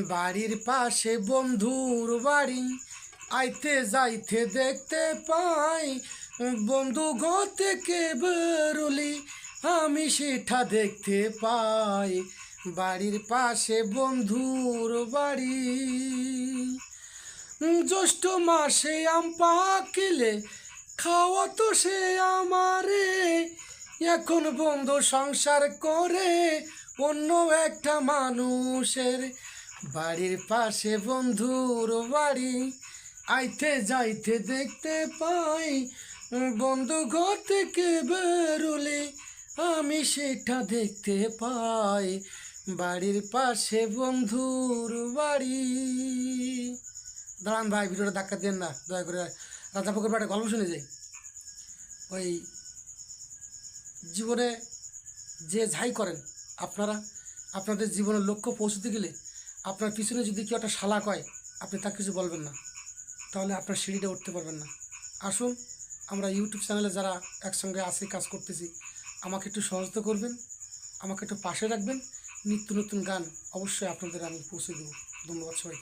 বাড়ির পাশে বন্ধুর বাড়ি, আইতে যাইতে দেখতে পাই। বন্ধু ঘর থেকে বেরোলি আমি সেটা দেখতে পাই। বাড়ির পাশে বন্ধুর বাড়ি। জ্যৈষ্ঠ মাসে আম পাকিলে খাওয়া তো সে আমারে। এখন বন্ধু সংসার করে অন্য একটা মানুষের। বাড়ির পাশে বন্ধুর বাড়ি, আইতে যাইতে দেখতে পাই। বন্ধু ঘর থেকে বেরোলে আমি সেটা দেখতে পাই। বাড়ির পাশে বন্ধুর বাড়ি। দাঁড়ান ভাই, ভিডিওটা ধাক্কা দেন না দয়া করে। রাজা পুকুর একটা গল্প শুনে যাই। ওই জীবনে যে যাই করেন আপনারা, আপনাদের জীবনের লক্ষ্য পৌঁছতে গেলে আপনার পিছনে যদি কেউ একটা শালা কয়, আপনি তার কিছু বলবেন না, তাহলে আপনার সিঁড়িটা উঠতে পারবেন না। আসুন, আমরা ইউটিউব চ্যানেলে যারা একসঙ্গে আসি, কাজ করতেছি, আমাকে একটু সহযোগিতা করবেন, আমাকে একটু পাশে রাখবেন। নিত্য নতুন গান অবশ্যই আপনাদের আমি পৌঁছে দেবো। ধন্যবাদ সবাই।